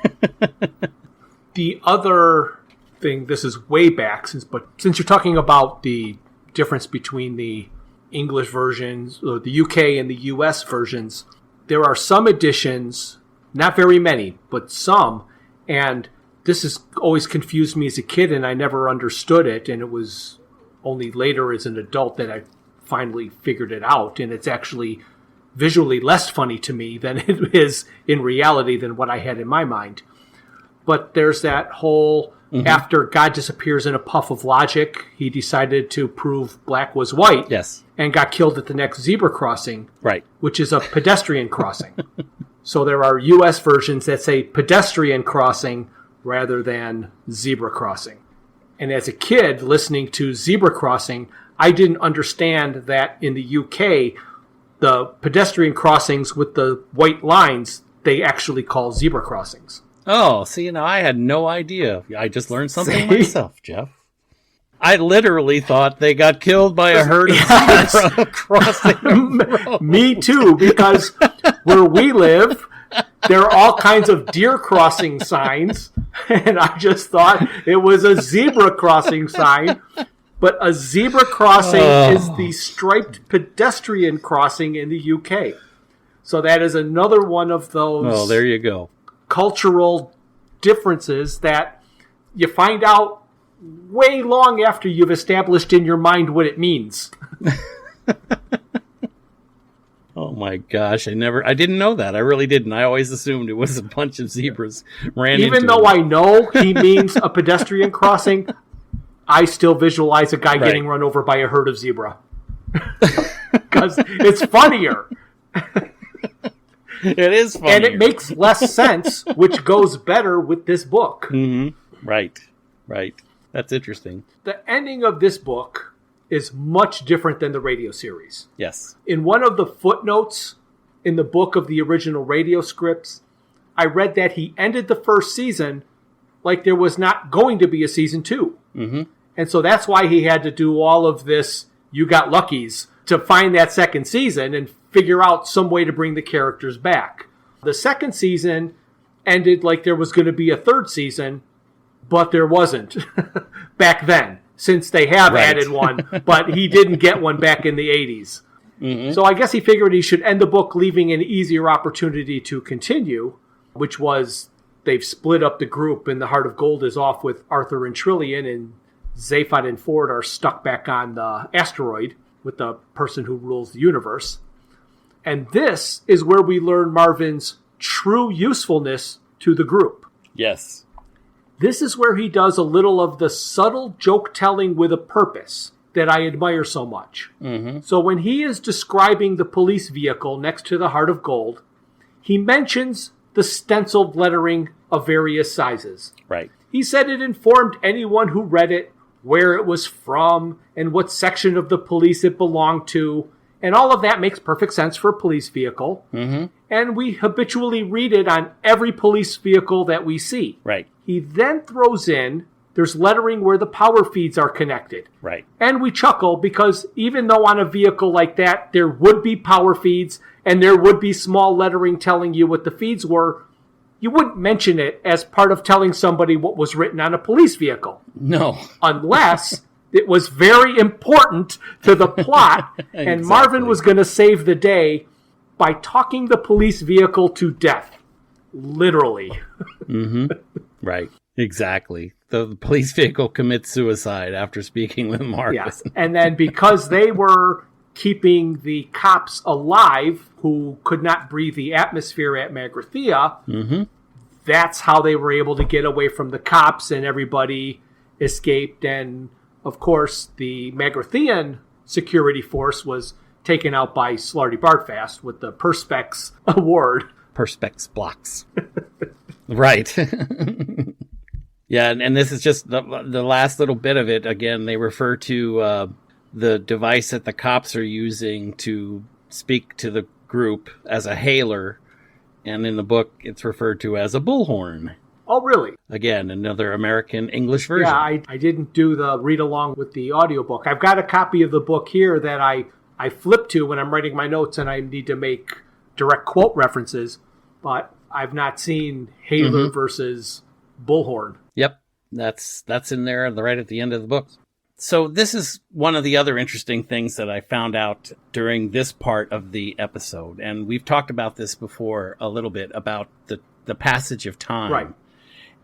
Yeah. The other thing, this is way back, but since you're talking about the difference between the English versions, or the UK and the US versions, there are some editions, not very many, but some, and this has always confused me as a kid, and I never understood it, and it was only later as an adult that I finally figured it out, and it's actually visually less funny to me than it is in reality than what I had in my mind. But there's that whole, after God disappears in a puff of logic, he decided to prove black was white. Yes. And got killed at the next zebra crossing. Right. Which is a pedestrian crossing. So there are U.S. versions that say pedestrian crossing rather than zebra crossing. And as a kid listening to zebra crossing, I didn't understand that in the UK, the pedestrian crossings with the white lines, they actually call zebra crossings. Oh, see, now I had no idea. I just learned something myself, Jeff. I literally thought they got killed by a herd of zebra crossing. Me too, because where we live, there are all kinds of deer crossing signs, and I just thought it was a zebra crossing sign. But a zebra crossing is the striped pedestrian crossing in the UK. So that is another one of those Oh, there you go. cultural differences that you find out way long after you've established in your mind what it means. Oh my gosh, I didn't know that. I really didn't. I always assumed it was a bunch of zebras Even though I know he means a pedestrian crossing, I still visualize a guy getting run over by a herd of zebra. Because it's funnier. It is funnier. And it makes less sense, which goes better with this book. Mm-hmm. Right. That's interesting. The ending of this book is much different than the radio series. Yes. In one of the footnotes in the book of the original radio scripts, I read that he ended the first season like there was not going to be a season 2. Mm-hmm. And so that's why he had to do all of this You Got Luckies to find that second season and figure out some way to bring the characters back. The second season ended like there was going to be a third season, but there wasn't back then, since they have added one, but he didn't get one back in the 80s. Mm-hmm. So I guess he figured he should end the book leaving an easier opportunity to continue, which was they've split up the group, and the Heart of Gold is off with Arthur and Trillian, and Zaphod and Ford are stuck back on the asteroid with the person who rules the universe. And this is where we learn Marvin's true usefulness to the group. Yes. This is where he does a little of the subtle joke-telling with a purpose that I admire so much. Mm-hmm. So when he is describing the police vehicle next to the Heart of Gold, he mentions the stenciled lettering of various sizes. Right. He said it informed anyone who read it where it was from and what section of the police it belonged to. And all of that makes perfect sense for a police vehicle. Mm-hmm. And we habitually read it on every police vehicle that we see. Right. He then throws in, there's lettering where the power feeds are connected. Right. And we chuckle because even though on a vehicle like that, there would be power feeds and there would be small lettering telling you what the feeds were, you wouldn't mention it as part of telling somebody what was written on a police vehicle. No. Unless it was very important to the plot, and Exactly. Marvin was going to save the day by talking the police vehicle to death. Literally. Mm-hmm. Right. Exactly. The police vehicle commits suicide after speaking with Marvin. Yes. And then because they were keeping the cops alive who could not breathe the atmosphere at Magrathea, Mm-hmm. that's how they were able to get away from the cops and everybody escaped. And, of course, the Magrathean security force was taken out by Slarty Bartfast with the Perspex award. Perspex blocks. Right. Yeah, and this is just the last little bit of it. Again, they refer to the device that the cops are using to speak to the group as a hailer, and in the book it's referred to as a bullhorn. Oh, really? Again, another American English version. Yeah, I didn't do the read along with the audiobook. I've got a copy of the book here that I flip to when I'm writing my notes and I need to make direct quote references, but I've not seen hailer versus bullhorn. Yep, that's in there right at the end of the book. So this is one of the other interesting things that I found out during this part of the episode. And we've talked about this before a little bit about the passage of time. Right.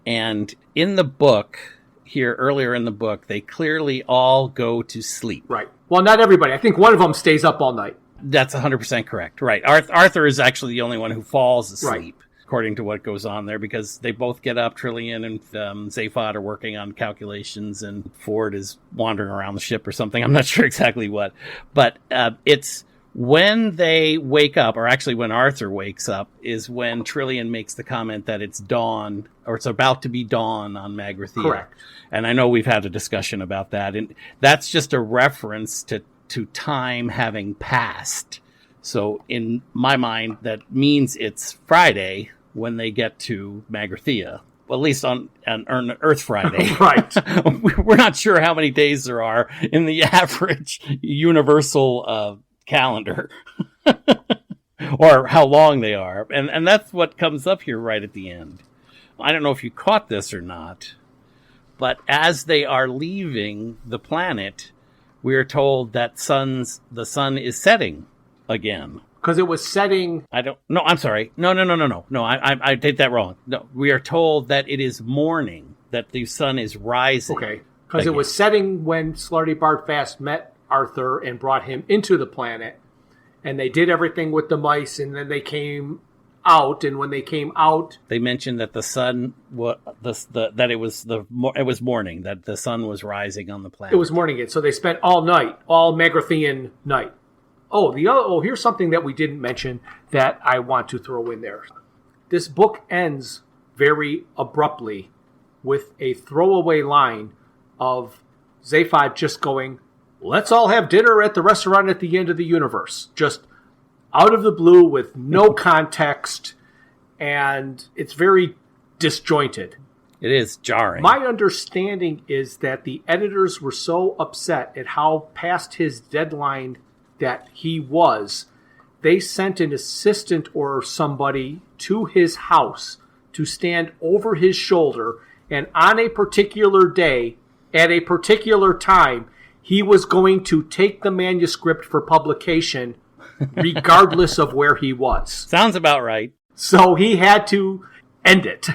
And in the book, here earlier in the book, they clearly all go to sleep. Right. Well, not everybody. I think one of them stays up all night. That's 100% correct. Right. Arthur is actually the only one who falls asleep. Right. According to what goes on there, because they both get up. Trillian and Zaphod are working on calculations, and Ford is wandering around the ship or something. I'm not sure exactly what. But it's when they wake up, or actually when Arthur wakes up, is when Trillian makes the comment that it's dawn, or it's about to be dawn on Magrathea. Correct. And I know we've had a discussion about that. And that's just a reference to time having passed. So in my mind, that means it's Friday when they get to Magrathea, well, at least on Earth Friday. Right. We're not sure how many days there are in the average universal calendar or how long they are. And that's what comes up here right at the end. I don't know if you caught this or not, but as they are leaving the planet, we are told that the sun is setting again. Because it was setting. No, I'm sorry. No. I did that wrong. No, we are told that it is morning, that the sun is rising. Okay. Because it was setting when Slarty Bartfast met Arthur and brought him into the planet. And they did everything with the mice, and then they came out. And when they came out, they mentioned that the sun that it was morning, that the sun was rising on the planet. It was morning again. So they spent all night, all Magrathean night. Here's something that we didn't mention that I want to throw in there. This book ends very abruptly with a throwaway line of Zaphod just going, "Let's all have dinner at the restaurant at the end of the universe." Just out of the blue with no context, and it's very disjointed. It is jarring. My understanding is that the editors were so upset at how past his deadline that he was, they sent an assistant or somebody to his house to stand over his shoulder, and on a particular day, at a particular time, he was going to take the manuscript for publication regardless of where he was. Sounds about right. So he had to end it.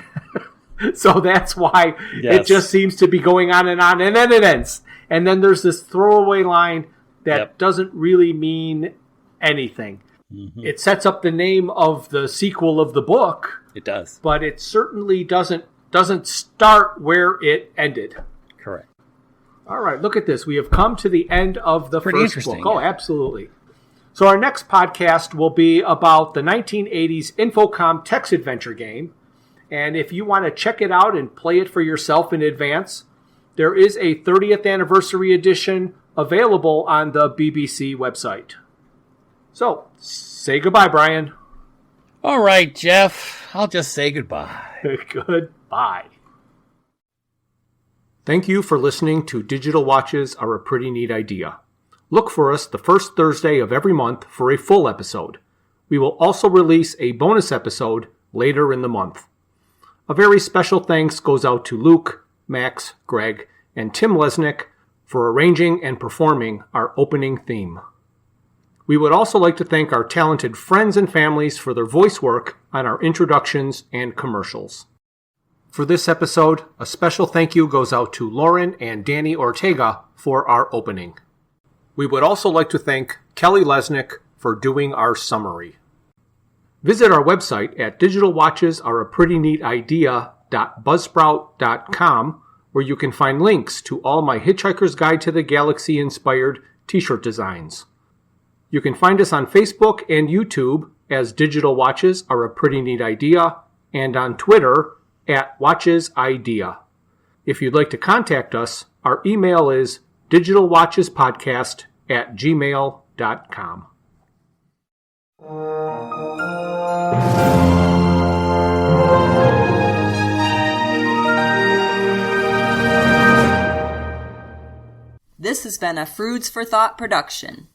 So that's why Yes. it just seems to be going on, and then it ends. And then there's this throwaway line that doesn't really mean anything. Mm-hmm. It sets up the name of the sequel of the book. It does. But it certainly doesn't start where it ended. Correct. All right, look at this. We have come to the end of the Pretty first book. interesting. Oh, absolutely. So our next podcast will be about the 1980s Infocom text adventure game. And if you want to check it out and play it for yourself in advance, there is a 30th anniversary edition available on the BBC website. So, say goodbye, Brian. All right, Jeff. I'll just say goodbye. Goodbye. Thank you for listening to Digital Watches Are a Pretty Neat Idea. Look for us the first Thursday of every month for a full episode. We will also release a bonus episode later in the month. A very special thanks goes out to Luke, Max, Greg, and Tim Lesnick for arranging and performing our opening theme. We would also like to thank our talented friends and families for their voice work on our introductions and commercials. For this episode, a special thank you goes out to Lauren and Danny Ortega for our opening. We would also like to thank Kelly Lesnick for doing our summary. Visit our website at digitalwatchesareapretyneatidea.buzzsprout.com, where you can find links to all my Hitchhiker's Guide to the Galaxy inspired t-shirt designs. You can find us on Facebook and YouTube as Digital Watches Are a Pretty Neat Idea, and on Twitter at WatchesIdea. If you'd like to contact us, our email is digitalwatchespodcast@gmail.com. This has been a Froods for Thought production.